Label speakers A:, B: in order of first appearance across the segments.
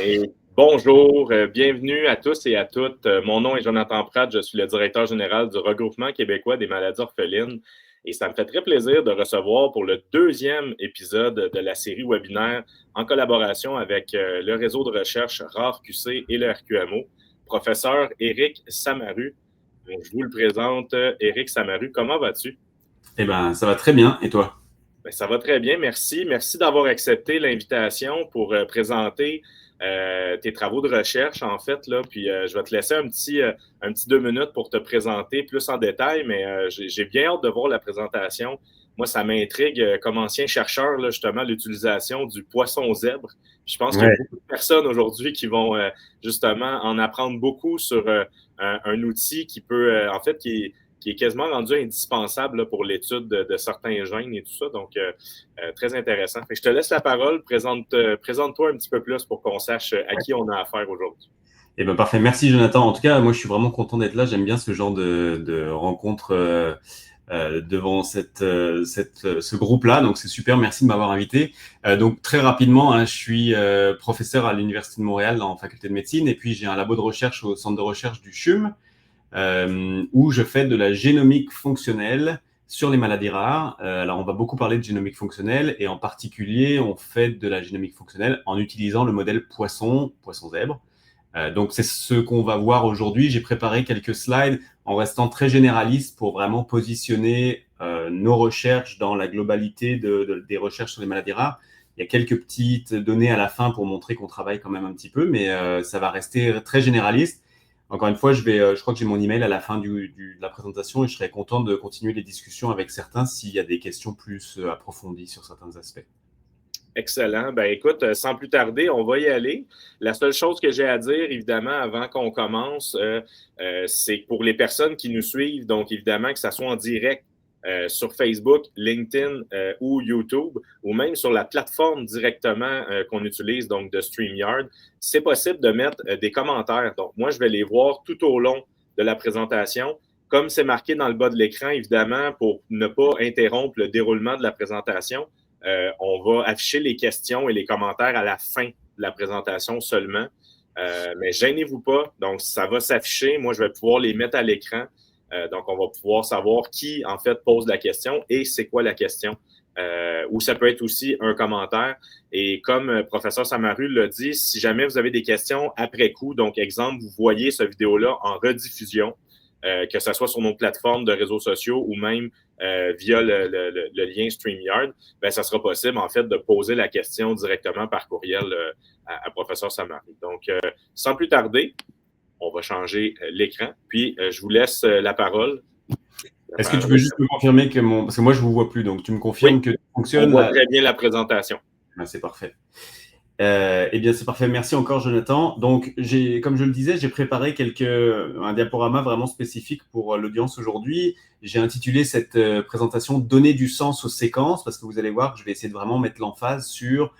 A: Et bonjour, bienvenue à tous et à toutes. Mon nom est Jonathan Pratt, je suis le directeur général du Regroupement québécois des maladies orphelines et ça me fait très plaisir de recevoir pour le deuxième épisode de la série webinaire en collaboration avec le réseau de recherche RARE-QC et le RQMO, professeur Éric Samaru. Donc, je vous le présente, Éric Samaru. Comment vas-tu?
B: Eh bien, ça va très bien. Et toi?
A: Ben, ça va très bien, merci. Merci d'avoir accepté l'invitation pour présenter tes travaux de recherche, en fait. Là. Puis je vais te laisser un petit 2 minutes pour te présenter plus en détail, mais j'ai bien hâte de voir la présentation. Moi, ça m'intrigue comme ancien chercheur, là, justement, l'utilisation du poisson zèbre. Je pense qu'il y a
B: Ouais.
A: beaucoup de personnes aujourd'hui qui vont justement en apprendre beaucoup sur un outil qui peut, en fait, qui est quasiment rendu indispensable là, pour l'étude de certains gènes et tout ça. Donc, très intéressant. Fait que je te laisse la parole. Présente-toi un petit peu plus pour qu'on sache à qui on a affaire aujourd'hui.
B: Eh ben, parfait. Merci, Jonathan. En tout cas, moi, je suis vraiment content d'être là. J'aime bien ce genre de rencontre devant ce groupe-là. Donc, c'est super. Merci de m'avoir invité. Donc, très rapidement, hein, je suis professeur à l'Université de Montréal en faculté de médecine. Et puis, j'ai un labo de recherche au centre de recherche du CHUM, où je fais de la génomique fonctionnelle sur les maladies rares. Alors, on va beaucoup parler de génomique fonctionnelle et en particulier, on fait de la génomique fonctionnelle en utilisant le modèle poisson-zèbre. Donc, c'est ce qu'on va voir aujourd'hui. J'ai préparé quelques slides en restant très généraliste pour vraiment positionner nos recherches dans la globalité des recherches sur les maladies rares. Il y a quelques petites données à la fin pour montrer qu'on travaille quand même un petit peu, mais ça va rester très généraliste. Encore une fois, je crois que j'ai mon email à la fin de la présentation et je serai content de continuer les discussions avec certains s'il y a des questions plus approfondies sur certains aspects.
A: Excellent. Ben écoute, sans plus tarder, on va y aller. La seule chose que j'ai à dire, évidemment, avant qu'on commence, c'est pour les personnes qui nous suivent, donc évidemment que ça soit en direct sur Facebook, LinkedIn ou YouTube, ou même sur la plateforme directement qu'on utilise, donc de StreamYard, c'est possible de mettre des commentaires. Donc, moi, je vais les voir tout au long de la présentation. Comme c'est marqué dans le bas de l'écran, évidemment, pour ne pas interrompre le déroulement de la présentation, on va afficher les questions et les commentaires à la fin de la présentation seulement. Mais gênez-vous pas. Donc, ça va s'afficher. Moi, je vais pouvoir les mettre à l'écran. Donc, on va pouvoir savoir qui, en fait, pose la question et c'est quoi la question. Ou ça peut être aussi un commentaire. Et comme professeur Samaru l'a dit, si jamais vous avez des questions après coup, donc exemple, vous voyez cette vidéo-là en rediffusion, que ce soit sur nos plateformes de réseaux sociaux ou même via le lien StreamYard, ben, ça sera possible, en fait, de poser la question directement par courriel à professeur Samaru. Donc, sans plus tarder, on va changer l'écran. Puis, je vous laisse la parole.
B: Est-ce que tu peux juste me confirmer que parce que moi, je ne vous vois plus, donc tu me confirmes
A: Oui,
B: que tout
A: on
B: fonctionne
A: voit
B: là?
A: très bien la présentation.
B: Ah, c'est parfait. Eh bien, c'est parfait. Merci encore, Jonathan. Donc, comme je le disais, j'ai préparé un diaporama vraiment spécifique pour l'audience aujourd'hui. J'ai intitulé cette présentation Donner du sens aux séquences, parce que vous allez voir que je vais essayer de vraiment mettre l'emphase sur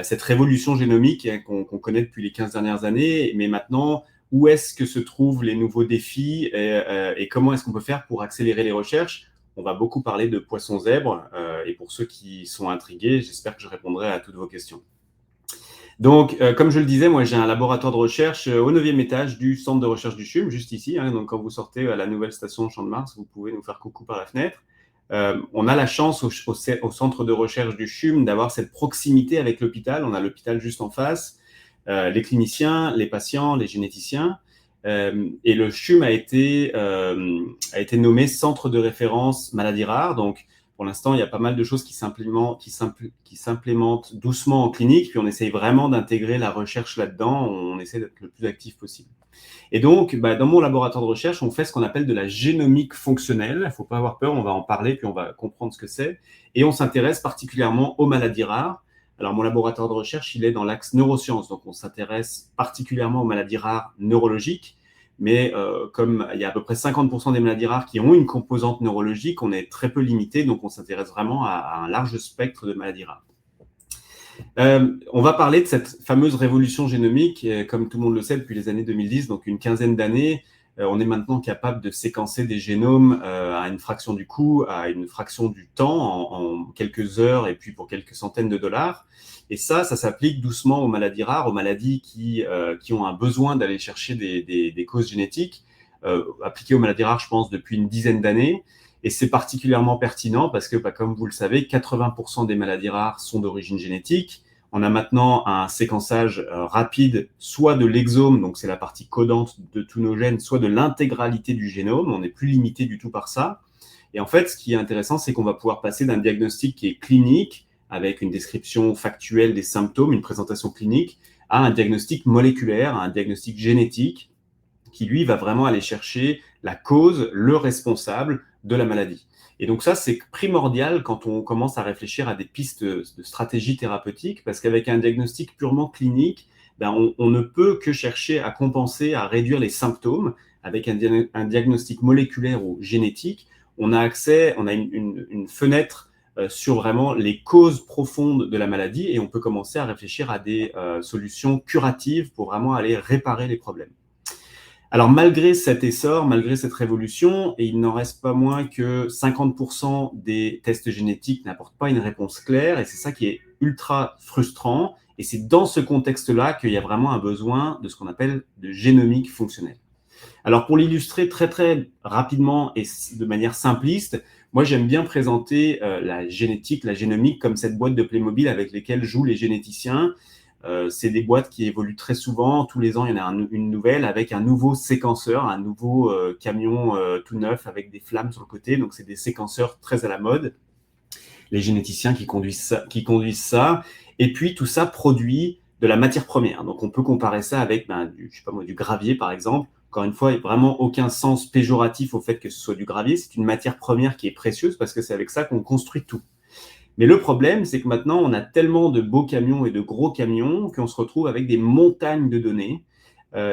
B: cette révolution génomique qu'on connaît depuis les 15 dernières années. Mais maintenant, où est-ce que se trouvent les nouveaux défis et comment est-ce qu'on peut faire pour accélérer les recherches? On va beaucoup parler de poissons zèbres. Et pour ceux qui sont intrigués, j'espère que je répondrai à toutes vos questions. Donc, comme je le disais, moi, j'ai un laboratoire de recherche au 9e étage du centre de recherche du CHUM, juste ici. Hein, donc, quand vous sortez à la nouvelle station Champ de Mars, vous pouvez nous faire coucou par la fenêtre. On a la chance au centre de recherche du CHUM d'avoir cette proximité avec l'hôpital. On a l'hôpital juste en face, les cliniciens, les patients, les généticiens. Et le CHUM a été nommé centre de référence maladies rares. Donc, pour l'instant, il y a pas mal de choses qui s'implémentent doucement en clinique, puis on essaye vraiment d'intégrer la recherche là-dedans, on essaie d'être le plus actif possible. Et donc, dans mon laboratoire de recherche, on fait ce qu'on appelle de la génomique fonctionnelle. Il ne faut pas avoir peur, on va en parler, puis on va comprendre ce que c'est. Et on s'intéresse particulièrement aux maladies rares. Alors, mon laboratoire de recherche, il est dans l'axe neurosciences, donc on s'intéresse particulièrement aux maladies rares neurologiques. Mais comme il y a à peu près 50% des maladies rares qui ont une composante neurologique, on est très peu limité, donc on s'intéresse vraiment à un large spectre de maladies rares. On va parler de cette fameuse révolution génomique, comme tout le monde le sait depuis les années 2010, donc une quinzaine d'années. On est maintenant capable de séquencer des génomes à une fraction du coût, à une fraction du temps, en quelques heures et puis pour quelques centaines de dollars. Et ça s'applique doucement aux maladies rares, aux maladies qui ont un besoin d'aller chercher des causes génétiques, appliquées aux maladies rares, je pense, depuis une dizaine d'années. Et c'est particulièrement pertinent parce que, comme vous le savez, 80% des maladies rares sont d'origine génétique. On a maintenant un séquençage rapide, soit de l'exome, donc c'est la partie codante de tous nos gènes, soit de l'intégralité du génome. On n'est plus limité du tout par ça. Et en fait, ce qui est intéressant, c'est qu'on va pouvoir passer d'un diagnostic qui est clinique, avec une description factuelle des symptômes, une présentation clinique, à un diagnostic moléculaire, à un diagnostic génétique, qui lui va vraiment aller chercher la cause, le responsable de la maladie. Et donc ça, c'est primordial quand on commence à réfléchir à des pistes de stratégie thérapeutique, parce qu'avec un diagnostic purement clinique, on ne peut que chercher à compenser, à réduire les symptômes. Avec un diagnostic moléculaire ou génétique, on a accès, on a une fenêtre sur vraiment les causes profondes de la maladie, et on peut commencer à réfléchir à des solutions curatives pour vraiment aller réparer les problèmes. Alors, malgré cet essor, malgré cette révolution, et il n'en reste pas moins que 50% des tests génétiques n'apportent pas une réponse claire, et c'est ça qui est ultra frustrant. Et c'est dans ce contexte-là qu'il y a vraiment un besoin de ce qu'on appelle de génomique fonctionnelle. Alors, pour l'illustrer très, très rapidement et de manière simpliste, moi, j'aime bien présenter la génétique, la génomique, comme cette boîte de Playmobil avec lesquelles jouent les généticiens. C'est des boîtes qui évoluent très souvent. Tous les ans, il y en a une nouvelle avec un nouveau séquenceur, un nouveau camion tout neuf avec des flammes sur le côté. Donc, c'est des séquenceurs très à la mode. Les généticiens qui conduisent ça. Et puis, tout ça produit de la matière première. Donc, on peut comparer ça avec du gravier, par exemple. Encore une fois, il n'y a vraiment aucun sens péjoratif au fait que ce soit du gravier. C'est une matière première qui est précieuse parce que c'est avec ça qu'on construit tout. Mais le problème, c'est que maintenant, on a tellement de beaux camions et de gros camions qu'on se retrouve avec des montagnes de données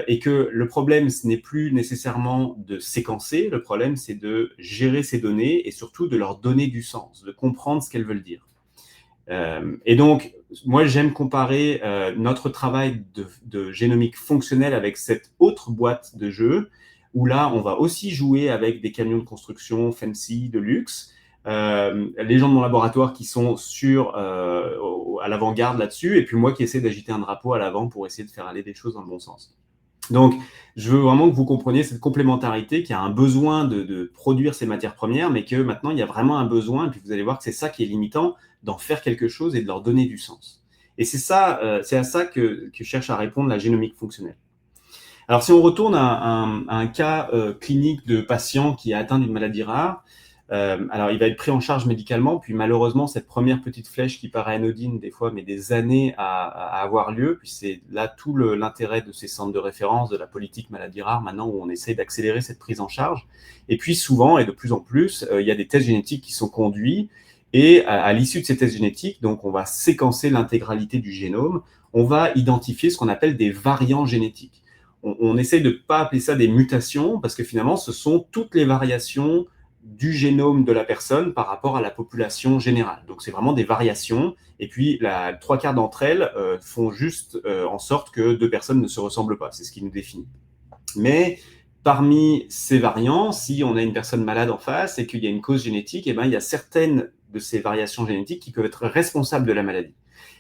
B: et que le problème, ce n'est plus nécessairement de séquencer, le problème, c'est de gérer ces données et surtout de leur donner du sens, de comprendre ce qu'elles veulent dire. Et donc, moi, j'aime comparer notre travail de génomique fonctionnelle avec cette autre boîte de jeu où là, on va aussi jouer avec des camions de construction fancy, de luxe, les gens de mon laboratoire qui sont à l'avant-garde là-dessus, et puis moi qui essaie d'agiter un drapeau à l'avant pour essayer de faire aller des choses dans le bon sens. Donc, je veux vraiment que vous compreniez cette complémentarité, qu'il y a un besoin de produire ces matières premières, mais que maintenant, il y a vraiment un besoin, et puis vous allez voir que c'est ça qui est limitant, d'en faire quelque chose et de leur donner du sens. Et c'est à ça que cherche à répondre la génomique fonctionnelle. Alors, si on retourne à un cas clinique de patient qui est atteint d'une maladie rare, alors il va être pris en charge médicalement, puis malheureusement, cette première petite flèche qui paraît anodine des fois, mais des années à avoir lieu, puis c'est là tout l'intérêt de ces centres de référence, de la politique maladie rare, maintenant où on essaie d'accélérer cette prise en charge. Et puis souvent, et de plus en plus, il y a des tests génétiques qui sont conduits, et à l'issue de ces tests génétiques, donc on va séquencer l'intégralité du génome, on va identifier ce qu'on appelle des variants génétiques. On essaie de ne pas appeler ça des mutations, parce que finalement, ce sont toutes les variations du génome de la personne par rapport à la population générale. Donc, c'est vraiment des variations. Et puis, 3/4 d'entre elles font juste en sorte que deux personnes ne se ressemblent pas. C'est ce qui nous définit. Mais parmi ces variants, si on a une personne malade en face et qu'il y a une cause génétique, il y a certaines de ces variations génétiques qui peuvent être responsables de la maladie.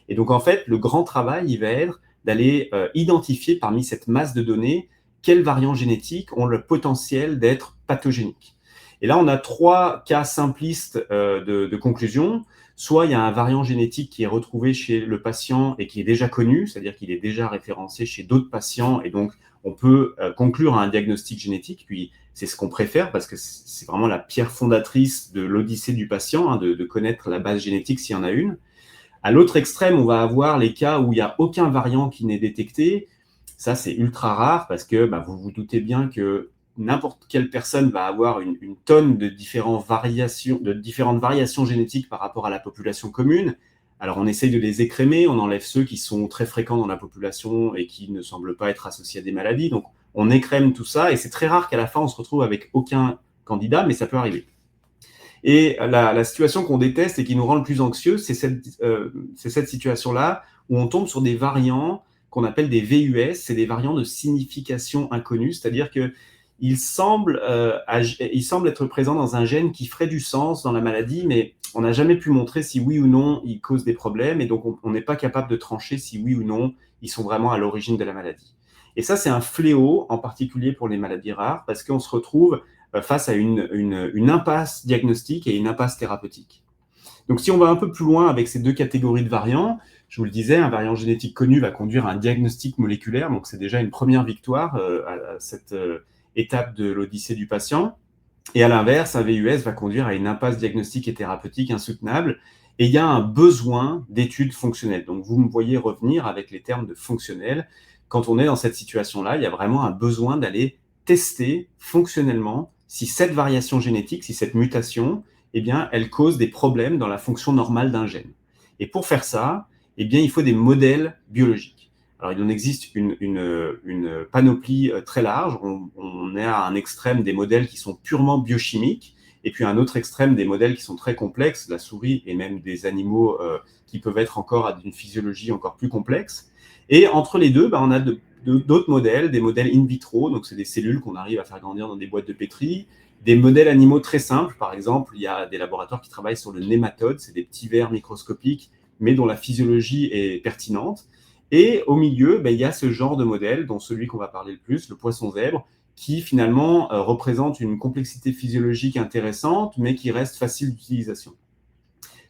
B: Et donc, en fait, le grand travail, il va être d'aller identifier parmi cette masse de données quels variants génétiques ont le potentiel d'être pathogéniques. Et là, on a 3 cas simplistes de conclusion. Soit il y a un variant génétique qui est retrouvé chez le patient et qui est déjà connu, c'est-à-dire qu'il est déjà référencé chez d'autres patients, et donc on peut conclure à un diagnostic génétique. Puis c'est ce qu'on préfère parce que c'est vraiment la pierre fondatrice de l'odyssée du patient, de connaître la base génétique s'il y en a une. À l'autre extrême, on va avoir les cas où il n'y a aucun variant qui n'est détecté. Ça, c'est ultra rare parce que vous vous doutez bien que n'importe quelle personne va avoir une tonne de différentes variations génétiques par rapport à la population commune. Alors, on essaye de les écrémer, on enlève ceux qui sont très fréquents dans la population et qui ne semblent pas être associés à des maladies. Donc, on écrème tout ça et c'est très rare qu'à la fin, on se retrouve avec aucun candidat, mais ça peut arriver. Et la situation qu'on déteste et qui nous rend le plus anxieux, c'est cette situation-là où on tombe sur des variants qu'on appelle des VUS, c'est des variants de signification inconnue, c'est-à-dire que il semble être présent dans un gène qui ferait du sens dans la maladie, mais on n'a jamais pu montrer si oui ou non il cause des problèmes, et donc on n'est pas capable de trancher si oui ou non ils sont vraiment à l'origine de la maladie. Et ça, c'est un fléau, en particulier pour les maladies rares, parce qu'on se retrouve face à une impasse diagnostique et une impasse thérapeutique. Donc, si on va un peu plus loin avec ces deux catégories de variants, je vous le disais, un variant génétique connu va conduire à un diagnostic moléculaire, donc c'est déjà une première victoire à cette étape de l'odyssée du patient. Et à l'inverse, un VUS va conduire à une impasse diagnostique et thérapeutique insoutenable. Et il y a un besoin d'études fonctionnelles. Donc, vous me voyez revenir avec les termes de fonctionnel. Quand on est dans cette situation-là, il y a vraiment un besoin d'aller tester fonctionnellement si cette variation génétique, si cette mutation, eh bien, elle cause des problèmes dans la fonction normale d'un gène. Et pour faire ça, eh bien, il faut des modèles biologiques. Alors, il en existe une panoplie très large. On est à un extrême des modèles qui sont purement biochimiques, et puis à un autre extrême des modèles qui sont très complexes, la souris et même des animaux qui peuvent être encore à une physiologie encore plus complexe. Et entre les deux, on a d'autres modèles, des modèles in vitro, donc c'est des cellules qu'on arrive à faire grandir dans des boîtes de pétri, des modèles animaux très simples. Par exemple, il y a des laboratoires qui travaillent sur le nématode, c'est des petits vers microscopiques, mais dont la physiologie est pertinente. Et au milieu, il y a ce genre de modèle, dont celui qu'on va parler le plus, le poisson zèbre, qui finalement représente une complexité physiologique intéressante, mais qui reste facile d'utilisation.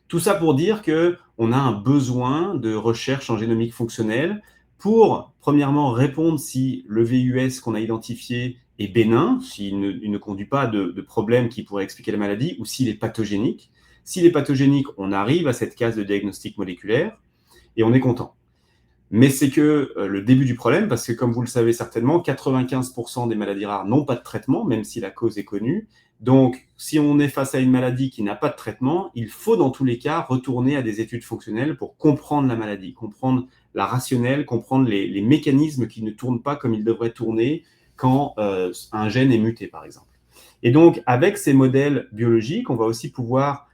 B: Tout ça pour dire qu'on a un besoin de recherche en génomique fonctionnelle pour, premièrement, répondre si le VUS qu'on a identifié est bénin, s'il ne conduit pas de problèmes qui pourraient expliquer la maladie, ou s'il est pathogénique. S'il est pathogénique, on arrive à cette case de diagnostic moléculaire et on est content. Mais c'est que le début du problème, parce que comme vous le savez certainement, 95% des maladies rares n'ont pas de traitement, même si la cause est connue. Donc, si on est face à une maladie qui n'a pas de traitement, il faut dans tous les cas retourner à des études fonctionnelles pour comprendre la maladie, comprendre la rationnelle, comprendre les mécanismes qui ne tournent pas comme ils devraient tourner quand un gène est muté, par exemple. Et donc, avec ces modèles biologiques, on va aussi pouvoir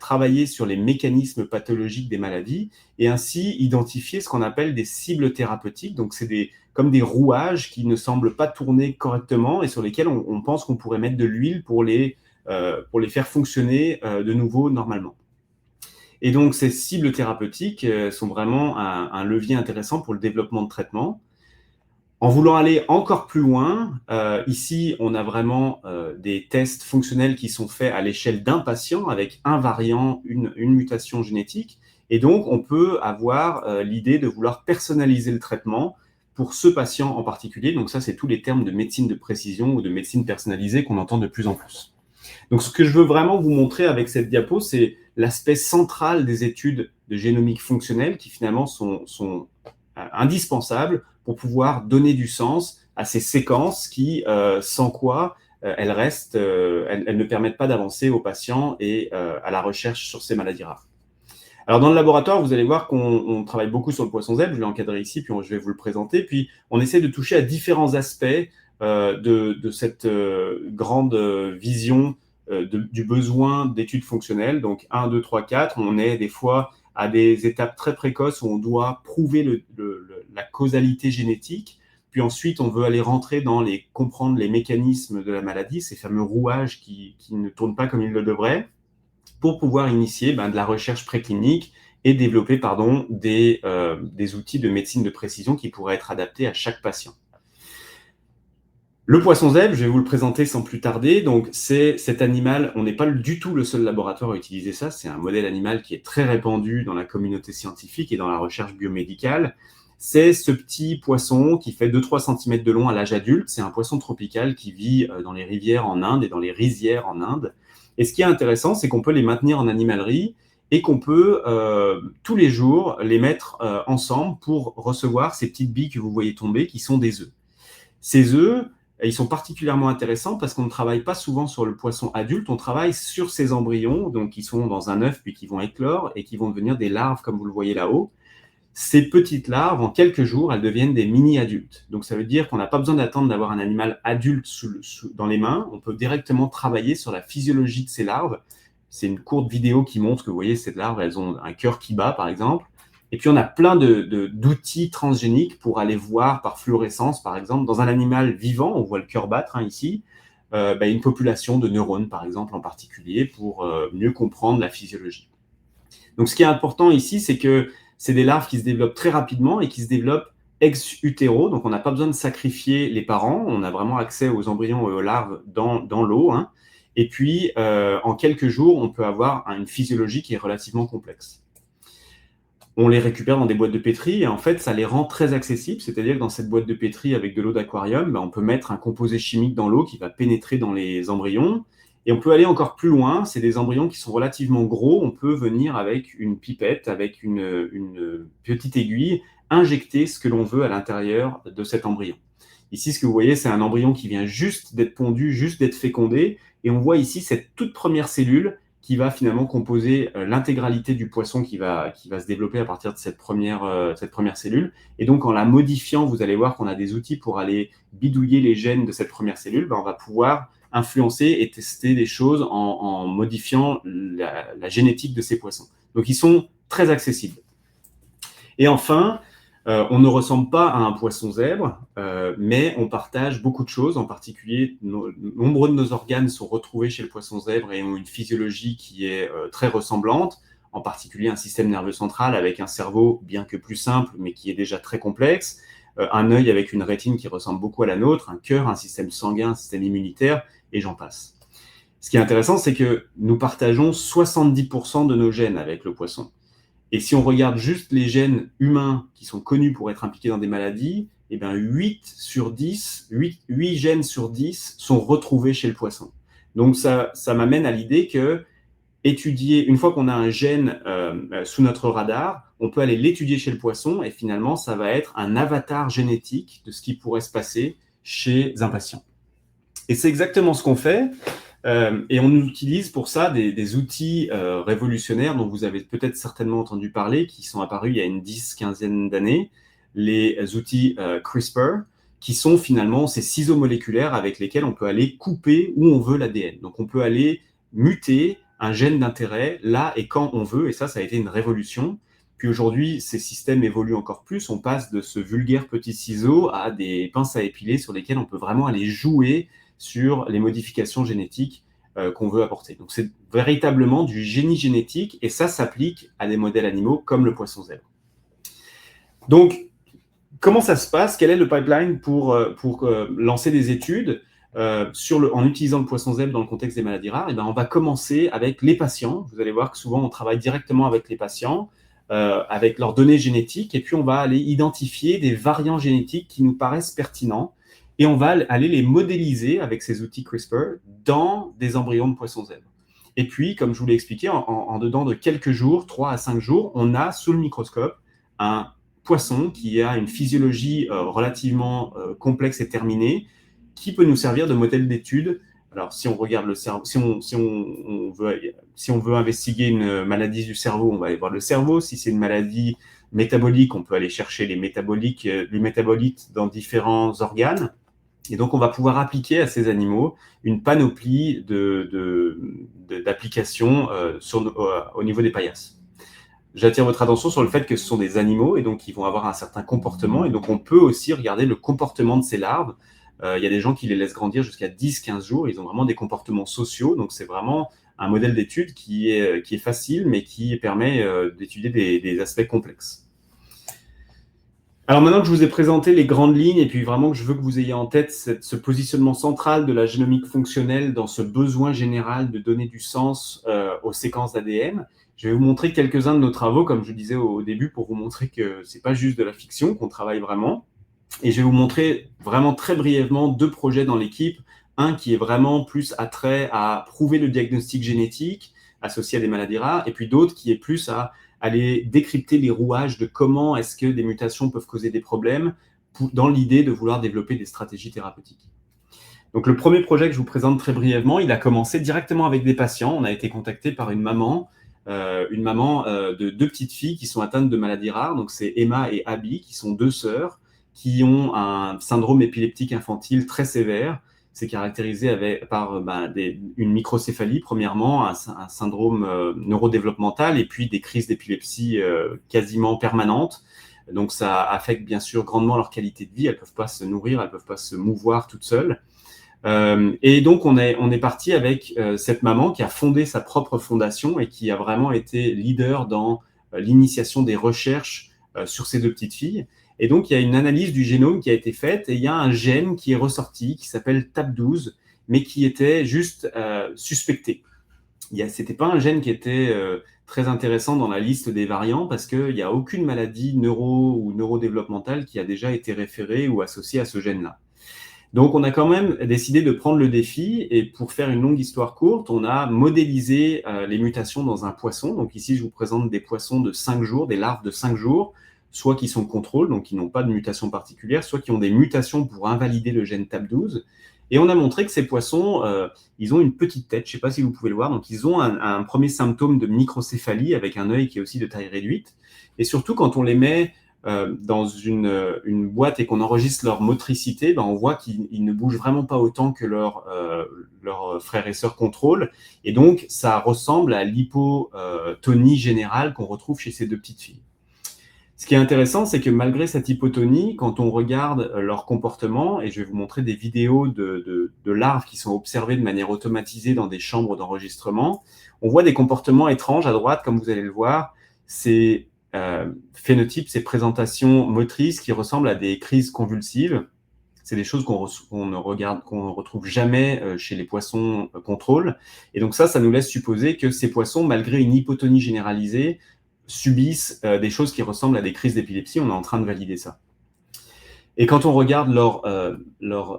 B: travailler sur les mécanismes pathologiques des maladies et ainsi identifier ce qu'on appelle des cibles thérapeutiques. Donc, c'est comme des rouages qui ne semblent pas tourner correctement et sur lesquels on pense qu'on pourrait mettre de l'huile pour les faire fonctionner de nouveau normalement. Et donc, ces cibles thérapeutiques sont vraiment un levier intéressant pour le développement de traitements. En voulant aller encore plus loin, ici, on a vraiment des tests fonctionnels qui sont faits à l'échelle d'un patient avec un variant, une mutation génétique. Et donc, on peut avoir l'idée de vouloir personnaliser le traitement pour ce patient en particulier. Donc ça, c'est tous les termes de médecine de précision ou de médecine personnalisée qu'on entend de plus en plus. Donc, ce que je veux vraiment vous montrer avec cette diapo, c'est l'aspect central des études de génomique fonctionnelle qui finalement sont indispensables pour pouvoir donner du sens à ces séquences qui, sans quoi elles ne permettent pas d'avancer aux patients et à la recherche sur ces maladies rares. Alors, dans le laboratoire, vous allez voir qu'on travaille beaucoup sur le poisson zèbre. Je l'ai encadré ici, puis je vais vous le présenter. Puis, on essaie de toucher à différents aspects de cette grande vision du besoin d'études fonctionnelles. Donc, 1, 2, 3, 4, on est des fois à des étapes très précoces où on doit prouver la causalité génétique. Puis ensuite, on veut aller rentrer comprendre les mécanismes de la maladie, ces fameux rouages qui ne tournent pas comme ils le devraient, pour pouvoir initier de la recherche préclinique et développer des outils de médecine de précision qui pourraient être adaptés à chaque patient. Le poisson zèbre, je vais vous le présenter sans plus tarder. Donc, c'est cet animal, on n'est pas du tout le seul laboratoire à utiliser ça. C'est un modèle animal qui est très répandu dans la communauté scientifique et dans la recherche biomédicale. C'est ce petit poisson qui fait 2-3 cm de long à l'âge adulte. C'est un poisson tropical qui vit dans les rivières en Inde et dans les rizières en Inde. Et ce qui est intéressant, c'est qu'on peut les maintenir en animalerie et qu'on peut tous les jours les mettre ensemble pour recevoir ces petites billes que vous voyez tomber qui sont des œufs. Ces œufs, ils sont particulièrement intéressants parce qu'on ne travaille pas souvent sur le poisson adulte, on travaille sur ces embryons, donc qui sont dans un œuf puis qui vont éclore et qui vont devenir des larves comme vous le voyez là-haut. Ces petites larves, en quelques jours, elles deviennent des mini-adultes. Donc ça veut dire qu'on n'a pas besoin d'attendre d'avoir un animal adulte dans les mains, on peut directement travailler sur la physiologie de ces larves. C'est une courte vidéo qui montre que vous voyez, ces larves, elles ont un cœur qui bat par exemple. Et puis, on a plein d'outils transgéniques pour aller voir par fluorescence, par exemple, dans un animal vivant, on voit le cœur battre ici, une population de neurones, par exemple, en particulier, pour mieux comprendre la physiologie. Donc, ce qui est important ici, c'est que c'est des larves qui se développent très rapidement et qui se développent ex utero, donc on n'a pas besoin de sacrifier les parents, on a vraiment accès aux embryons et aux larves dans l'eau. Et puis, en quelques jours, on peut avoir une physiologie qui est relativement complexe. On les récupère dans des boîtes de pétri et en fait, ça les rend très accessibles, c'est-à-dire que dans cette boîte de pétri avec de l'eau d'aquarium, on peut mettre un composé chimique dans l'eau qui va pénétrer dans les embryons. Et on peut aller encore plus loin, c'est des embryons qui sont relativement gros, on peut venir avec une pipette, avec une petite aiguille, injecter ce que l'on veut à l'intérieur de cet embryon. Ici, ce que vous voyez, c'est un embryon qui vient juste d'être pondu, juste d'être fécondé, et on voit ici cette toute première cellule qui va finalement composer l'intégralité du poisson qui va se développer à partir de cette première cellule. Et donc, en la modifiant, vous allez voir qu'on a des outils pour aller bidouiller les gènes de cette première cellule. On va pouvoir influencer et tester des choses en modifiant la génétique de ces poissons. Donc, ils sont très accessibles. Et enfin, on ne ressemble pas à un poisson zèbre, mais on partage beaucoup de choses. En particulier, nombreux de nos organes sont retrouvés chez le poisson zèbre et ont une physiologie qui est très ressemblante, en particulier un système nerveux central avec un cerveau, bien que plus simple, mais qui est déjà très complexe, un œil avec une rétine qui ressemble beaucoup à la nôtre, un cœur, un système sanguin, un système immunitaire, et j'en passe. Ce qui est intéressant, c'est que nous partageons 70% de nos gènes avec le poisson. Et si on regarde juste les gènes humains qui sont connus pour être impliqués dans des maladies, 8 gènes sur 10 sont retrouvés chez le poisson. Donc ça m'amène à l'idée que une fois qu'on a un gène sous notre radar, on peut aller l'étudier chez le poisson et finalement, ça va être un avatar génétique de ce qui pourrait se passer chez un patient. Et c'est exactement ce qu'on fait. Et on utilise pour ça des outils révolutionnaires dont vous avez peut-être certainement entendu parler, qui sont apparus il y a une 10-15aine d'années, les outils CRISPR, qui sont finalement ces ciseaux moléculaires avec lesquels on peut aller couper où on veut l'ADN. Donc on peut aller muter un gène d'intérêt là et quand on veut, et ça a été une révolution. Puis aujourd'hui, ces systèmes évoluent encore plus, on passe de ce vulgaire petit ciseau à des pinces à épiler sur lesquelles on peut vraiment aller jouer sur les modifications génétiques qu'on veut apporter. Donc, c'est véritablement du génie génétique et ça s'applique à des modèles animaux comme le poisson zèbre. Donc, comment ça se passe? Quel est le pipeline pour lancer des études en utilisant le poisson zèbre dans le contexte des maladies rares? On va commencer avec les patients. Vous allez voir que souvent, on travaille directement avec les patients, avec leurs données génétiques, et puis on va aller identifier des variants génétiques qui nous paraissent pertinents. Et on va aller les modéliser avec ces outils CRISPR dans des embryons de poissons zèbres. Et puis, comme je vous l'ai expliqué, en dedans de quelques jours, 3 à 5 jours, on a sous le microscope un poisson qui a une physiologie relativement complexe et terminée, qui peut nous servir de modèle d'étude. Alors, si on regarde le cerveau, si on veut investiguer une maladie du cerveau, on va aller voir le cerveau. Si c'est une maladie métabolique, on peut aller chercher les métabolites dans différents organes. Et donc, on va pouvoir appliquer à ces animaux une panoplie d'applications au niveau des paillasses. J'attire votre attention sur le fait que ce sont des animaux et donc ils vont avoir un certain comportement. Et donc, on peut aussi regarder le comportement de ces larves. Il y a des gens qui les laissent grandir jusqu'à 10-15 jours. Ils ont vraiment des comportements sociaux. Donc, c'est vraiment un modèle d'étude qui est facile, mais qui permet d'étudier des aspects complexes. Alors maintenant que je vous ai présenté les grandes lignes et puis vraiment que je veux que vous ayez en tête ce positionnement central de la génomique fonctionnelle dans ce besoin général de donner du sens aux séquences d'ADN, je vais vous montrer quelques-uns de nos travaux, comme je disais au début, pour vous montrer que ce n'est pas juste de la fiction, qu'on travaille vraiment. Et je vais vous montrer vraiment très brièvement 2 projets dans l'équipe. Un qui est vraiment plus attrait à prouver le diagnostic génétique associé à des maladies rares, et puis d'autres qui est plus à aller décrypter les rouages de comment est-ce que des mutations peuvent causer des problèmes dans l'idée de vouloir développer des stratégies thérapeutiques. Donc, le premier projet que je vous présente très brièvement, il a commencé directement avec des patients. On a été contacté par une maman de 2 petites filles qui sont atteintes de maladies rares. Donc, c'est Emma et Abby, qui sont 2 sœurs, qui ont un syndrome épileptique infantile très sévère. c'est caractérisé par une microcéphalie, premièrement, un syndrome neurodéveloppemental et puis des crises d'épilepsie quasiment permanentes. Donc, ça affecte bien sûr grandement leur qualité de vie. Elles ne peuvent pas se nourrir, elles ne peuvent pas se mouvoir toutes seules. Et donc, on est parti avec cette maman qui a fondé sa propre fondation et qui a vraiment été leader dans l'initiation des recherches sur ces 2 petites filles. Et donc, il y a une analyse du génome qui a été faite et il y a un gène qui est ressorti, qui s'appelle TAP12, mais qui était juste suspecté. Ce n'était pas un gène qui était très intéressant dans la liste des variants parce qu'il n'y a aucune maladie neuro ou neurodéveloppementale qui a déjà été référée ou associée à ce gène-là. Donc, on a quand même décidé de prendre le défi et pour faire une longue histoire courte, on a modélisé les mutations dans un poisson. Donc ici, je vous présente des poissons de 5 jours, des larves de 5 jours, soit qui sont contrôles, donc qui n'ont pas de mutation particulière, soit qui ont des mutations pour invalider le gène TAP12. Et on a montré que ces poissons, ils ont une petite tête, je ne sais pas si vous pouvez le voir, donc ils ont un premier symptôme de microcéphalie avec un œil qui est aussi de taille réduite. Et surtout, quand on les met dans une boîte et qu'on enregistre leur motricité, on voit qu'ils ne bougent vraiment pas autant que leurs frères et sœurs contrôle. Et donc, ça ressemble à l'hypotonie générale qu'on retrouve chez ces 2 petites filles. Ce qui est intéressant, c'est que malgré cette hypotonie, quand on regarde leur comportement, et je vais vous montrer des vidéos de larves qui sont observées de manière automatisée dans des chambres d'enregistrement, on voit des comportements étranges à droite, comme vous allez le voir. Ces phénotypes, ces présentations motrices qui ressemblent à des crises convulsives. C'est des choses qu'on ne retrouve jamais chez les poissons contrôle. Et donc ça nous laisse supposer que ces poissons, malgré une hypotonie généralisée, subissent des choses qui ressemblent à des crises d'épilepsie. On est en train de valider ça. Et quand on regarde leur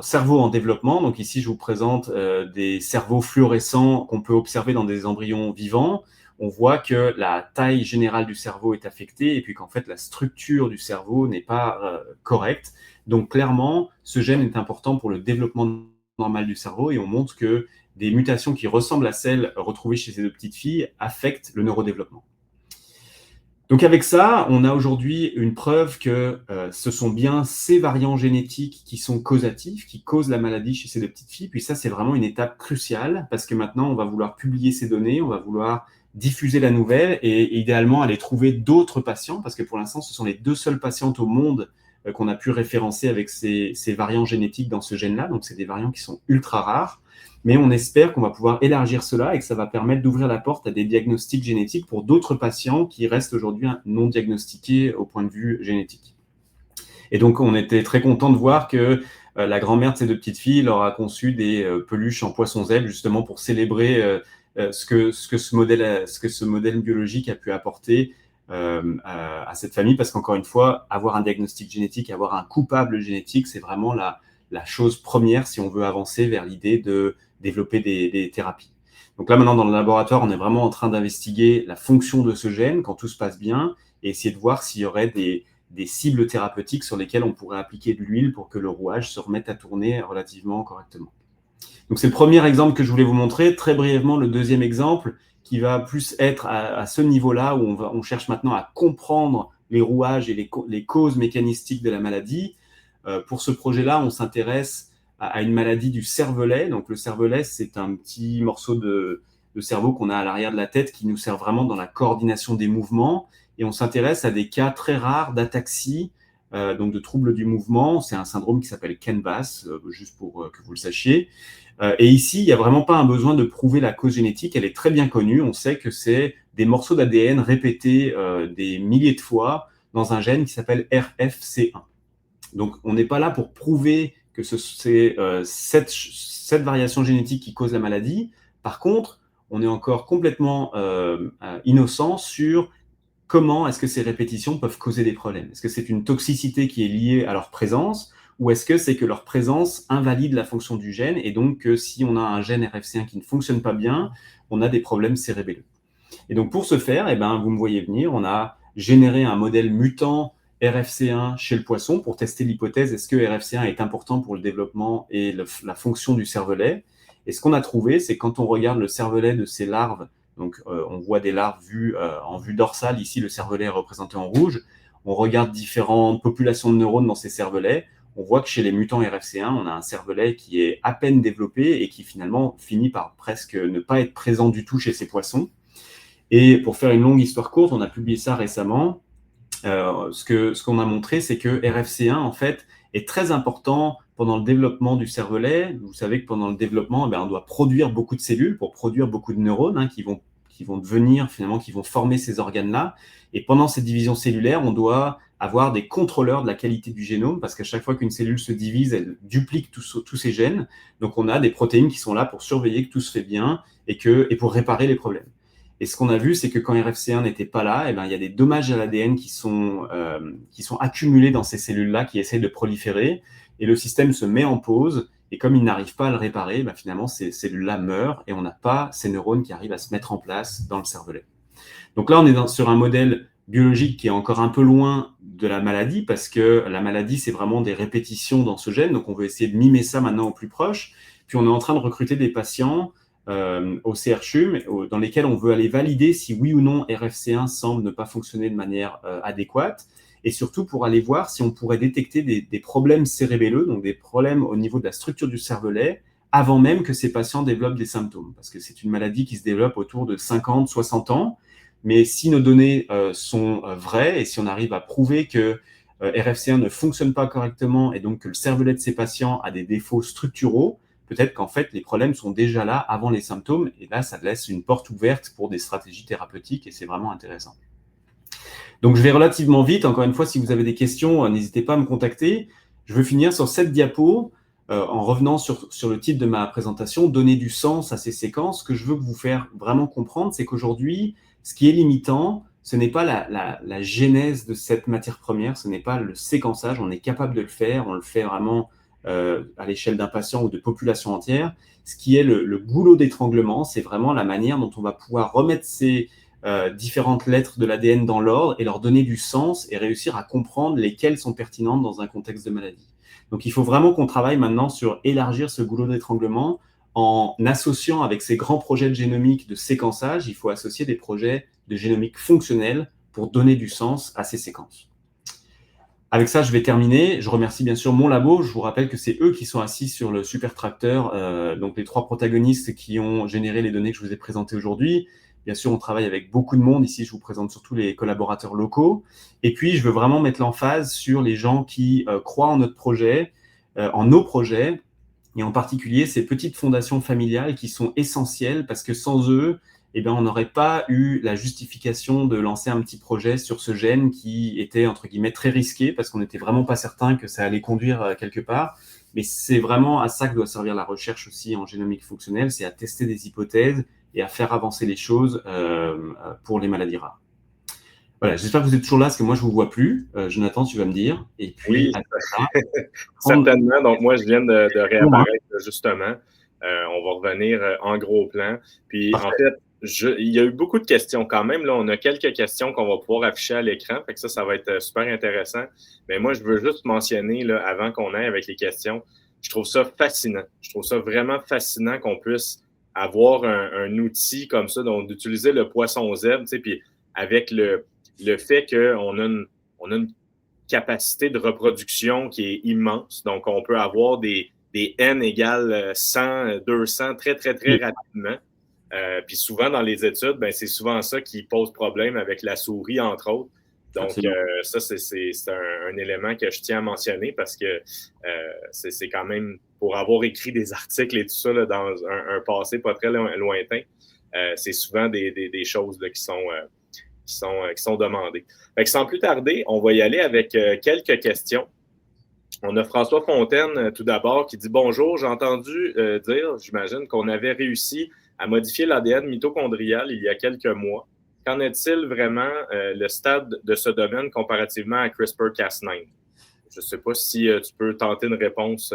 B: cerveau en développement, donc ici je vous présente des cerveaux fluorescents qu'on peut observer dans des embryons vivants, on voit que la taille générale du cerveau est affectée et puis qu'en fait la structure du cerveau n'est pas correcte. Donc clairement, ce gène est important pour le développement normal du cerveau et on montre que des mutations qui ressemblent à celles retrouvées chez ces 2 petites filles affectent le neurodéveloppement. Donc avec ça, on a aujourd'hui une preuve que ce sont bien ces variants génétiques qui sont causatifs, qui causent la maladie chez ces 2 petites filles. Puis ça, c'est vraiment une étape cruciale parce que maintenant, on va vouloir publier ces données, on va vouloir diffuser la nouvelle et idéalement aller trouver d'autres patients parce que pour l'instant, ce sont les 2 seules patientes au monde qu'on a pu référencer avec ces variants génétiques dans ce gène-là. Donc, c'est des variants qui sont ultra rares. Mais on espère qu'on va pouvoir élargir cela et que ça va permettre d'ouvrir la porte à des diagnostics génétiques pour d'autres patients qui restent aujourd'hui non diagnostiqués au point de vue génétique. Et donc, on était très content de voir que la grand-mère de ces 2 petites filles leur a conçu des peluches en poisson zèbre justement pour célébrer ce que ce modèle biologique a pu apporter à cette famille. Parce qu'encore une fois, avoir un diagnostic génétique, avoir un coupable génétique, c'est vraiment la chose première si on veut avancer vers l'idée de développer des thérapies. Donc là, maintenant, dans le laboratoire, on est vraiment en train d'investiguer la fonction de ce gène quand tout se passe bien et essayer de voir s'il y aurait des cibles thérapeutiques sur lesquelles on pourrait appliquer de l'huile pour que le rouage se remette à tourner relativement correctement. Donc, c'est le premier exemple que je voulais vous montrer. Très brièvement, le deuxième exemple qui va plus être à ce niveau-là où on cherche maintenant à comprendre les rouages et les causes mécanistiques de la maladie. Pour ce projet-là, on s'intéresse à une maladie du cervelet. Donc, le cervelet, c'est un petit morceau de cerveau qu'on a à l'arrière de la tête qui nous sert vraiment dans la coordination des mouvements. Et on s'intéresse à des cas très rares d'ataxie, donc de troubles du mouvement. C'est un syndrome qui s'appelle Kenbas, juste pour que vous le sachiez. Et ici, il n'y a vraiment pas un besoin de prouver la cause génétique. Elle est très bien connue. On sait que c'est des morceaux d'ADN répétés des milliers de fois dans un gène qui s'appelle RFC1. Donc, on n'est pas là pour prouver que c'est cette variation génétique qui cause la maladie. Par contre, on est encore complètement innocent sur comment est-ce que ces répétitions peuvent causer des problèmes. Est-ce que c'est une toxicité qui est liée à leur présence ou est-ce que c'est que leur présence invalide la fonction du gène et donc que si on a un gène RFC1 qui ne fonctionne pas bien, on a des problèmes cérébelleux. Et donc, pour ce faire, vous me voyez venir, on a généré un modèle mutant RFC1 chez le poisson pour tester l'hypothèse est-ce que RFC1 est important pour le développement et la fonction du cervelet. Et ce qu'on a trouvé, c'est quand on regarde le cervelet de ces larves, donc on voit des larves vues en vue dorsale, ici le cervelet est représenté en rouge, on regarde différentes populations de neurones dans ces cervelets, on voit que chez les mutants RFC1, on a un cervelet qui est à peine développé et qui finalement finit par presque ne pas être présent du tout chez ces poissons. Et pour faire une longue histoire courte, on a publié ça récemment. Ce qu'on a montré, c'est que RFC1, en fait, est très important pendant le développement du cervelet. Vous savez que pendant le développement, on doit produire beaucoup de cellules pour produire beaucoup de neurones qui vont devenir, finalement, qui vont former ces organes-là. Et pendant cette division cellulaire, on doit avoir des contrôleurs de la qualité du génome, parce qu'à chaque fois qu'une cellule se divise, elle duplique tous ses gènes. Donc, on a des protéines qui sont là pour surveiller que tout se fait bien et pour réparer les problèmes. Et ce qu'on a vu, c'est que quand RFC1 n'était pas là, il y a des dommages à l'ADN qui sont accumulés dans ces cellules-là, qui essayent de proliférer, et le système se met en pause, et comme il n'arrive pas à le réparer, finalement, ces cellules-là meurent, et on n'a pas ces neurones qui arrivent à se mettre en place dans le cervelet. Donc là, on est sur un modèle biologique qui est encore un peu loin de la maladie, parce que la maladie, c'est vraiment des répétitions dans ce gène, donc on veut essayer de mimer ça maintenant au plus proche, puis on est en train de recruter des patients au CRCHUM, dans lesquels on veut aller valider si oui ou non RFC1 semble ne pas fonctionner de manière adéquate, et surtout pour aller voir si on pourrait détecter des problèmes cérébelleux, donc des problèmes au niveau de la structure du cervelet, avant même que ces patients développent des symptômes, parce que c'est une maladie qui se développe autour de 50, 60 ans, mais si nos données sont vraies, et si on arrive à prouver que RFC1 ne fonctionne pas correctement, et donc que le cervelet de ces patients a des défauts structuraux, peut-être qu'en fait, les problèmes sont déjà là avant les symptômes, et là, ça laisse une porte ouverte pour des stratégies thérapeutiques, et c'est vraiment intéressant. Donc, je vais relativement vite. Encore une fois, si vous avez des questions, n'hésitez pas à me contacter. Je veux finir sur cette diapo, en revenant sur le titre de ma présentation, donner du sens à ces séquences. Ce que je veux vous faire vraiment comprendre, c'est qu'aujourd'hui, ce qui est limitant, ce n'est pas la genèse de cette matière première, ce n'est pas le séquençage, on est capable de le faire, on le fait vraiment à l'échelle d'un patient ou de population entière. Ce qui est le goulot d'étranglement, c'est vraiment la manière dont on va pouvoir remettre ces différentes lettres de l'ADN dans l'ordre et leur donner du sens et réussir à comprendre lesquelles sont pertinentes dans un contexte de maladie. Donc, il faut vraiment qu'on travaille maintenant sur élargir ce goulot d'étranglement en associant avec ces grands projets de génomique de séquençage, il faut associer des projets de génomique fonctionnelle pour donner du sens à ces séquences. Avec ça, je vais terminer. Je remercie bien sûr mon labo. Je vous rappelle que c'est eux qui sont assis sur le supertracteur, donc les 3 protagonistes qui ont généré les données que je vous ai présentées aujourd'hui. Bien sûr, on travaille avec beaucoup de monde. Ici, je vous présente surtout les collaborateurs locaux. Et puis, je veux vraiment mettre l'emphase sur les gens qui croient en notre projet, en nos projets, et en particulier ces petites fondations familiales qui sont essentielles parce que sans eux, on n'aurait pas eu la justification de lancer un petit projet sur ce gène qui était, entre guillemets, très risqué parce qu'on n'était vraiment pas certain que ça allait conduire quelque part. Mais c'est vraiment à ça que doit servir la recherche aussi en génomique fonctionnelle, c'est à tester des hypothèses et à faire avancer les choses pour les maladies rares. Voilà, j'espère que vous êtes toujours là parce que moi, je ne vous vois plus. Jonathan, tu vas me dire. Et puis,
A: oui, certainement. Donc, moi, je viens de réapparaître, justement. On va revenir en gros plan. Puis, parfait. En fait, il y a eu beaucoup de questions quand même. Là, on a quelques questions qu'on va pouvoir afficher à l'écran. Fait que ça va être super intéressant. Mais moi, je veux juste mentionner, là, avant qu'on aille avec les questions, je trouve ça fascinant. Je trouve ça vraiment fascinant qu'on puisse avoir un outil comme ça, donc d'utiliser le poisson zèbre, tu sais, puis avec le fait qu'on a une capacité de reproduction qui est immense. Donc, on peut avoir des N égale 100, 200 très, très, très rapidement. Puis souvent, dans les études, c'est souvent ça qui pose problème avec la souris, entre autres. Donc, ça, c'est un élément que je tiens à mentionner parce que c'est quand même, pour avoir écrit des articles et tout ça là, dans un passé pas très lointain, c'est souvent des choses là, qui sont demandées. Fait que sans plus tarder, on va y aller avec quelques questions. On a François Fontaine, tout d'abord, qui dit « Bonjour, j'ai entendu dire, j'imagine, qu'on avait réussi à modifier l'ADN mitochondrial il y a quelques mois. Qu'en est-il vraiment le stade de ce domaine comparativement à CRISPR-Cas9? » Je ne sais pas si tu peux tenter une réponse.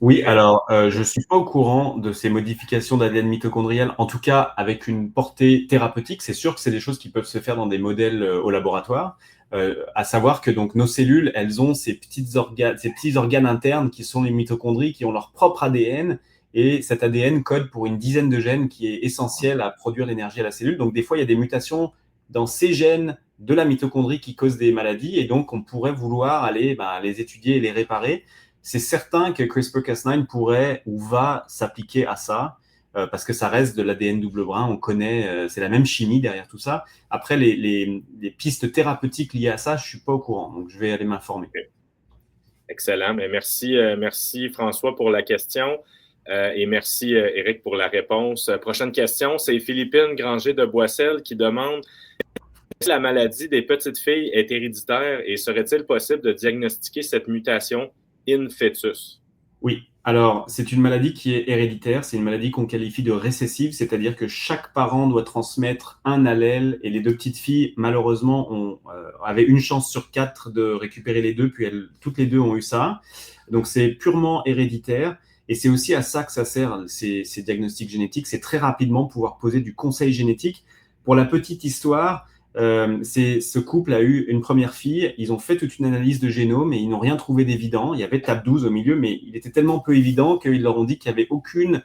B: Oui, alors je ne suis pas au courant de ces modifications d'ADN mitochondrial, en tout cas avec une portée thérapeutique. C'est sûr que c'est des choses qui peuvent se faire dans des modèles au laboratoire. À savoir que donc nos cellules, elles ont ces petits organes internes qui sont les mitochondries, qui ont leur propre ADN, et cet ADN code pour une dizaine de gènes qui est essentiel à produire l'énergie à la cellule. Donc des fois, il y a des mutations dans ces gènes de la mitochondrie qui cause des maladies, et donc on pourrait vouloir aller les étudier et les réparer. C'est certain que CRISPR-Cas9 pourrait ou va s'appliquer à ça, parce que ça reste de l'ADN double brun, on connaît, c'est la même chimie derrière tout ça. Après, les pistes thérapeutiques liées à ça, je ne suis pas au courant, donc je vais aller m'informer.
A: Excellent. Mais merci François pour la question et merci Éric pour la réponse. Prochaine question, c'est Philippine Granger de Boissel qui demande si la maladie des petites filles est héréditaire et serait-il possible de diagnostiquer cette mutation in fetus?
B: Oui, alors c'est une maladie qui est héréditaire, c'est une maladie qu'on qualifie de récessive, c'est-à-dire que chaque parent doit transmettre un allèle, et les deux petites filles, malheureusement, avaient une chance sur 4 de récupérer les deux, puis toutes les deux ont eu ça. Donc c'est purement héréditaire, et c'est aussi à ça que ça sert, ces diagnostics génétiques, c'est très rapidement pouvoir poser du conseil génétique. Pour la petite histoire, ce couple a eu une première fille, ils ont fait toute une analyse de génome et ils n'ont rien trouvé d'évident. Il y avait TAP12 au milieu, mais il était tellement peu évident qu'ils leur ont dit qu'il n'y avait aucune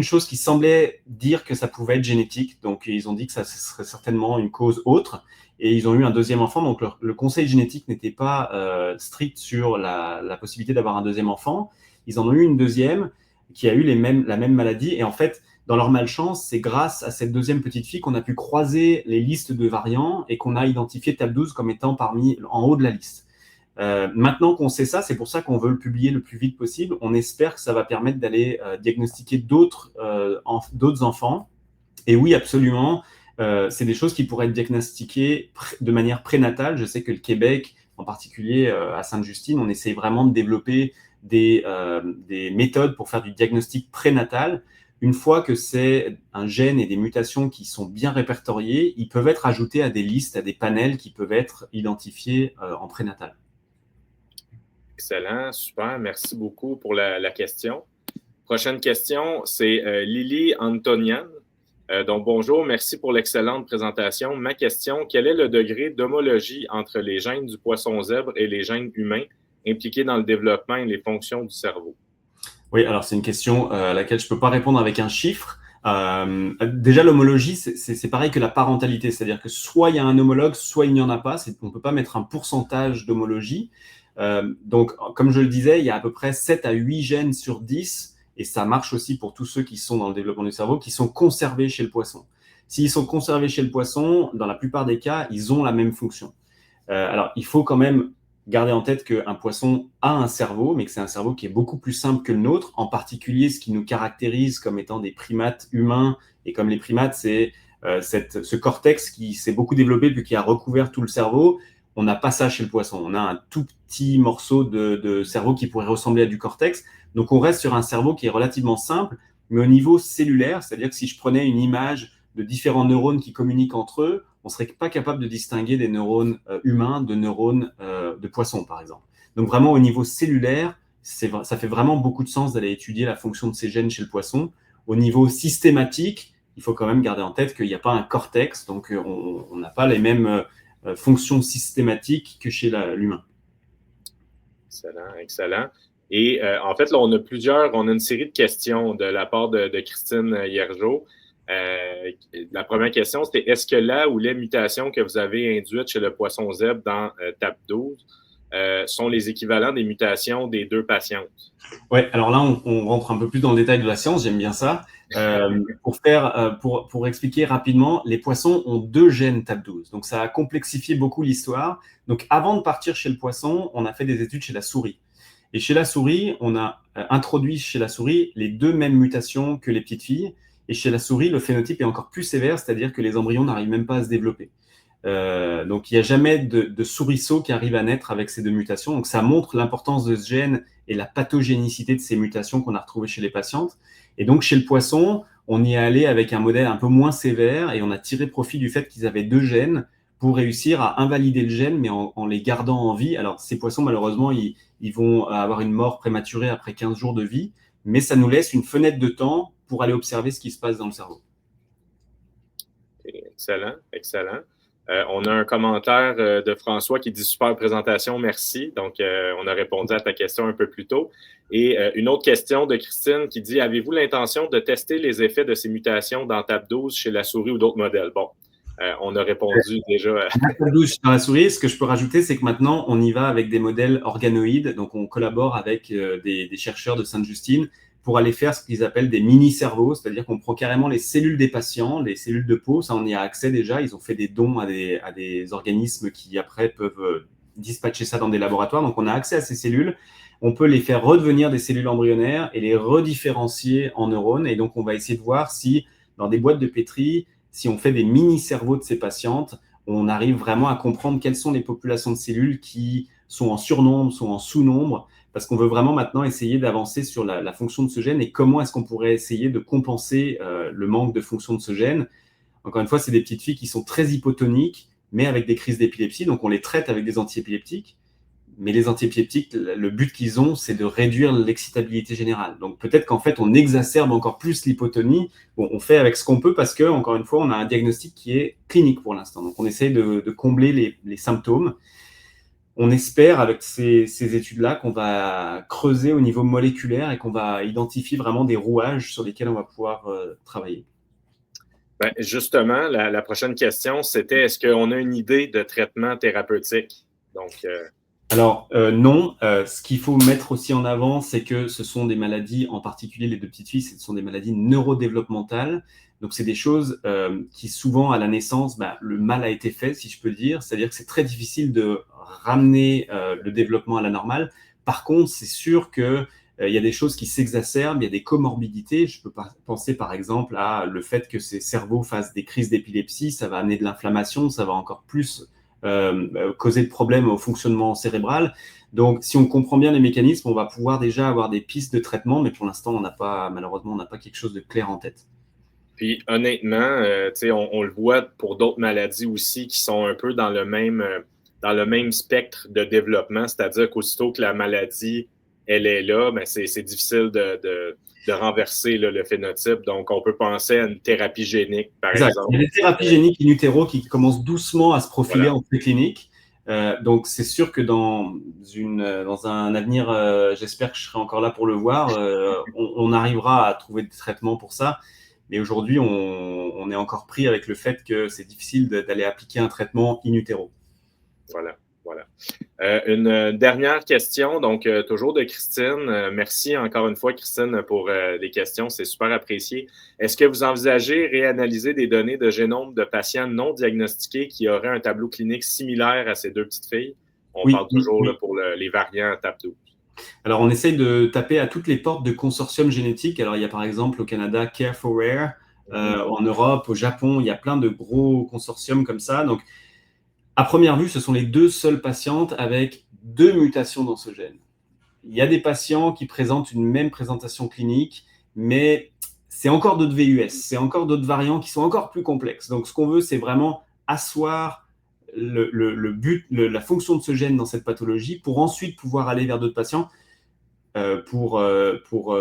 B: chose qui semblait dire que ça pouvait être génétique. Donc ils ont dit que ça serait certainement une cause autre, et ils ont eu un deuxième enfant. Donc le conseil génétique n'était pas strict sur la possibilité d'avoir un deuxième enfant. Ils en ont eu une deuxième qui a eu la même maladie, et en fait, dans leur malchance, c'est grâce à cette deuxième petite fille qu'on a pu croiser les listes de variants et qu'on a identifié TAP12 comme étant en haut de la liste. Maintenant qu'on sait ça, c'est pour ça qu'on veut le publier le plus vite possible. On espère que ça va permettre d'aller diagnostiquer d'autres enfants. Et oui, absolument, c'est des choses qui pourraient être diagnostiquées de manière prénatale. Je sais que le Québec, en particulier à Sainte-Justine, on essaie vraiment de développer des méthodes pour faire du diagnostic prénatal. Une fois que c'est un gène et des mutations qui sont bien répertoriées, ils peuvent être ajoutés à des listes, à des panels qui peuvent être identifiés en prénatal.
A: Excellent, super. Merci beaucoup pour la question. Prochaine question, c'est Lily Antonian. Donc, bonjour, merci pour l'excellente présentation. Ma question, quel est le degré d'homologie entre les gènes du poisson zèbre et les gènes humains impliqués dans le développement et les fonctions du cerveau?
B: Oui, alors c'est une question à laquelle je ne peux pas répondre avec un chiffre. Déjà, l'homologie, c'est pareil que la parentalité, c'est-à-dire que soit il y a un homologue, soit il n'y en a pas. On ne peut pas mettre un pourcentage d'homologie. Donc, comme je le disais, il y a à peu près 7 à 8 gènes sur 10, et ça marche aussi pour tous ceux qui sont dans le développement du cerveau, qui sont conservés chez le poisson. S'ils sont conservés chez le poisson, dans la plupart des cas, ils ont la même fonction. Alors, il faut quand même garder en tête qu'un poisson a un cerveau, mais que c'est un cerveau qui est beaucoup plus simple que le nôtre. En particulier, ce qui nous caractérise comme étant des primates humains, et comme les primates, c'est ce cortex qui s'est beaucoup développé puis qui a recouvert tout le cerveau. On n'a pas ça chez le poisson. On a un tout petit morceau de cerveau qui pourrait ressembler à du cortex. Donc, on reste sur un cerveau qui est relativement simple, mais au niveau cellulaire, c'est-à-dire que si je prenais une image de différents neurones qui communiquent entre eux, on ne serait pas capable de distinguer des neurones humains de neurones de poissons, par exemple. Donc vraiment, au niveau cellulaire, ça fait vraiment beaucoup de sens d'aller étudier la fonction de ces gènes chez le poisson. Au niveau systématique, il faut quand même garder en tête qu'il n'y a pas un cortex, donc on n'a pas les mêmes fonctions systématiques que chez l'humain.
A: Excellent, excellent. Et en fait, là, on a une série de questions de la part de Christine Hiergeau. La première question, c'était est-ce que la ou les mutations que vous avez induites chez le poisson zèbre dans TAP12 sont les équivalents des mutations des deux patientes?
B: Oui, alors là, on rentre un peu plus dans le détail de la science, j'aime bien ça. Pour expliquer rapidement, les poissons ont 2 gènes TAP12, donc ça a complexifié beaucoup l'histoire. Donc avant de partir chez le poisson, on a fait des études chez la souris. Et chez la souris, on a introduit chez la souris les 2 mêmes mutations que les petites filles. Et chez la souris, le phénotype est encore plus sévère, c'est-à-dire que les embryons n'arrivent même pas à se développer. Donc, il n'y a jamais de souriceau qui arrive à naître avec ces 2 mutations. Donc, ça montre l'importance de ce gène et la pathogénicité de ces mutations qu'on a retrouvées chez les patientes. Et donc, chez le poisson, on y est allé avec un modèle un peu moins sévère et on a tiré profit du fait qu'ils avaient 2 gènes pour réussir à invalider le gène, mais en les gardant en vie. Alors, ces poissons, malheureusement, ils vont avoir une mort prématurée après 15 jours de vie, mais ça nous laisse une fenêtre de temps pour aller observer ce qui se passe dans le cerveau.
A: Excellent, excellent. On a un commentaire de François qui dit super présentation, merci. Donc, on a répondu à ta question un peu plus tôt. Et une autre question de Christine qui dit avez-vous l'intention de tester les effets de ces mutations dans TAP12 chez la souris ou d'autres modèles? Bon, on a répondu déjà.
B: La douche dans la souris, ce que je peux rajouter, c'est que maintenant, on y va avec des modèles organoïdes. Donc, on collabore avec des chercheurs de Sainte-Justine pour aller faire ce qu'ils appellent des mini-cerveaux, c'est-à-dire qu'on prend carrément les cellules des patients, les cellules de peau, ça on y a accès déjà, ils ont fait des dons à des organismes qui après peuvent dispatcher ça dans des laboratoires, donc on a accès à ces cellules, on peut les faire redevenir des cellules embryonnaires et les redifférencier en neurones, et donc on va essayer de voir si dans des boîtes de pétri, si on fait des mini-cerveaux de ces patientes, on arrive vraiment à comprendre quelles sont les populations de cellules qui sont en surnombre, sont en sous-nombre, parce qu'on veut vraiment maintenant essayer d'avancer sur la fonction de ce gène et comment est-ce qu'on pourrait essayer de compenser le manque de fonction de ce gène. Encore une fois, c'est des petites filles qui sont très hypotoniques, mais avec des crises d'épilepsie, donc on les traite avec des antiépileptiques. Mais les antiépileptiques, le but qu'ils ont, c'est de réduire l'excitabilité générale. Donc peut-être qu'en fait, on exacerbe encore plus l'hypotonie. Bon, on fait avec ce qu'on peut parce que, encore une fois, on a un diagnostic qui est clinique pour l'instant. Donc on essaye de combler les symptômes. On espère, avec ces études-là, qu'on va creuser au niveau moléculaire et qu'on va identifier vraiment des rouages sur lesquels on va pouvoir travailler.
A: Ben, justement, la prochaine question, c'était est-ce qu'on a une idée de traitement thérapeutique? Donc,
B: Alors, non. Ce qu'il faut mettre aussi en avant, c'est que ce sont des maladies, en particulier les deux petites filles, ce sont des maladies neurodéveloppementales. Donc, c'est des choses qui souvent, à la naissance, le mal a été fait, si je peux dire. C'est-à-dire que c'est très difficile de ramener le développement à la normale. Par contre, c'est sûr que il y a des choses qui s'exacerbent, il y a des comorbidités. Je peux penser par exemple à le fait que ces cerveaux fassent des crises d'épilepsie, ça va amener de l'inflammation, ça va encore plus causer de problèmes au fonctionnement cérébral. Donc, si on comprend bien les mécanismes, on va pouvoir déjà avoir des pistes de traitement, mais pour l'instant, malheureusement, on n'a pas quelque chose de clair en tête.
A: Puis honnêtement, on le voit pour d'autres maladies aussi qui sont un peu dans le même spectre de développement, c'est-à-dire qu'aussitôt que la maladie, elle est là, ben c'est difficile de renverser là, le phénotype. Donc, on peut penser à une thérapie génique, par
B: Exact.
A: exemple.
B: Il y a des thérapies géniques in utero qui commencent doucement à se profiler
A: Voilà.
B: en préclinique. Donc, c'est sûr que dans un avenir, j'espère que je serai encore là pour le voir, on arrivera à trouver des traitements pour ça. Mais aujourd'hui, on est encore pris avec le fait que c'est difficile d'aller appliquer un traitement in utero.
A: Voilà. Une dernière question, donc toujours de Christine. Merci encore une fois, Christine, pour les questions. C'est super apprécié. Est-ce que vous envisagez réanalyser des données de génome de patients non diagnostiqués qui auraient un tableau clinique similaire à ces deux petites filles? On parle toujours là, pour les variants TAP12.
B: Alors, on essaye de taper à toutes les portes de consortiums génétiques. Alors, il y a par exemple au Canada Care4Rare, en Europe, au Japon, il y a plein de gros consortiums comme ça. Donc, à première vue, ce sont les deux seules patientes avec 2 mutations dans ce gène. Il y a des patients qui présentent une même présentation clinique, mais c'est encore d'autres VUS, c'est encore d'autres variants qui sont encore plus complexes. Donc, ce qu'on veut, c'est vraiment asseoir le but, la fonction de ce gène dans cette pathologie pour ensuite pouvoir aller vers d'autres patients. Pour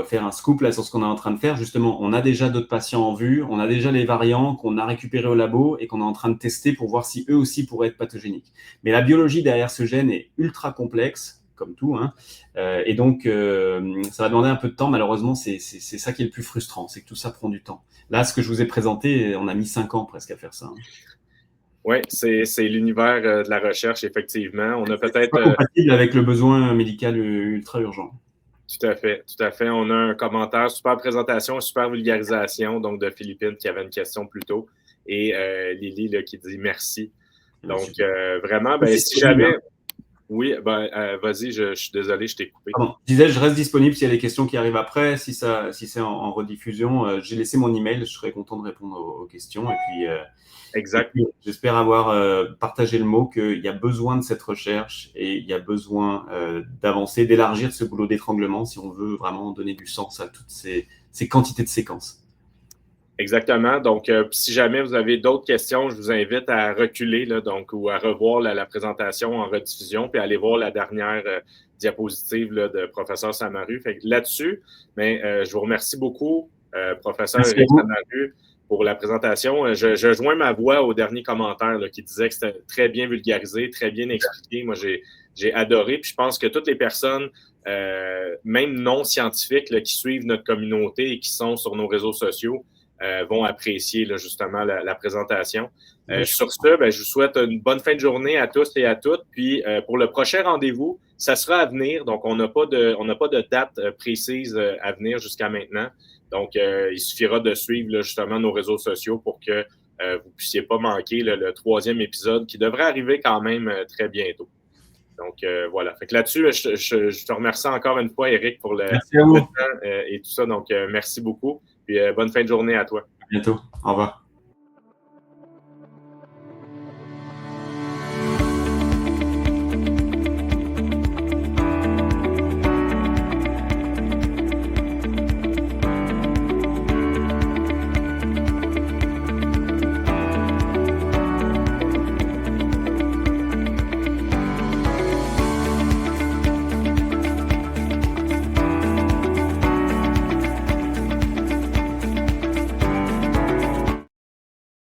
B: faire un scoop là sur ce qu'on est en train de faire. Justement, on a déjà d'autres patients en vue, on a déjà les variants qu'on a récupérés au labo et qu'on est en train de tester pour voir si eux aussi pourraient être pathogéniques. Mais la biologie derrière ce gène est ultra complexe, comme tout, hein, et donc ça va demander un peu de temps. Malheureusement, c'est ça qui est le plus frustrant, c'est que tout ça prend du temps. Là, ce que je vous ai présenté, on a mis 5 ans presque à faire ça. Hein.
A: Oui, c'est l'univers de la recherche, effectivement. On a peut-être.
B: Pas compatible avec le besoin médical ultra urgent.
A: Tout à fait, tout à fait. On a un commentaire, super présentation, super vulgarisation, donc de Philippine qui avait une question plus tôt, et Lily là, qui dit merci. Donc, vraiment, si jamais... Oui, vas-y, je suis désolé, je t'ai coupé.
B: Pardon. Je disais, je reste disponible s'il y a des questions qui arrivent après, si c'est en rediffusion. J'ai laissé mon email, je serais content de répondre aux questions. Et puis,
A: exact.
B: Et puis, j'espère avoir partagé le mot qu'il y a besoin de cette recherche et il y a besoin d'avancer, d'élargir ce boulot d'étranglement si on veut vraiment donner du sens à toutes ces quantités de séquences.
A: Exactement. Donc, si jamais vous avez d'autres questions, je vous invite à reculer là, donc, ou à revoir la présentation en rediffusion, puis aller voir la dernière diapositive là, de professeur Samaru. Fait que là-dessus, je vous remercie beaucoup, professeur Eric Samaru, pour la présentation. Je joins ma voix au dernier commentaire là, qui disait que c'était très bien vulgarisé, très bien expliqué. Moi, j'ai adoré. Puis je pense que toutes les personnes, même non scientifiques, là, qui suivent notre communauté et qui sont sur nos réseaux sociaux, vont apprécier là, justement la présentation. Sur ce, je vous souhaite une bonne fin de journée à tous et à toutes. Puis pour le prochain rendez-vous, ça sera à venir. Donc, on n'a pas de date précise à venir jusqu'à maintenant. Donc, il suffira de suivre là, justement nos réseaux sociaux pour que vous ne puissiez pas manquer le 3e épisode qui devrait arriver quand même très bientôt. Donc, voilà. Fait que là-dessus, je te remercie encore une fois, Éric, pour le temps et tout ça. Donc, merci beaucoup. Puis, bonne fin de journée à toi.
B: À bientôt. Au revoir.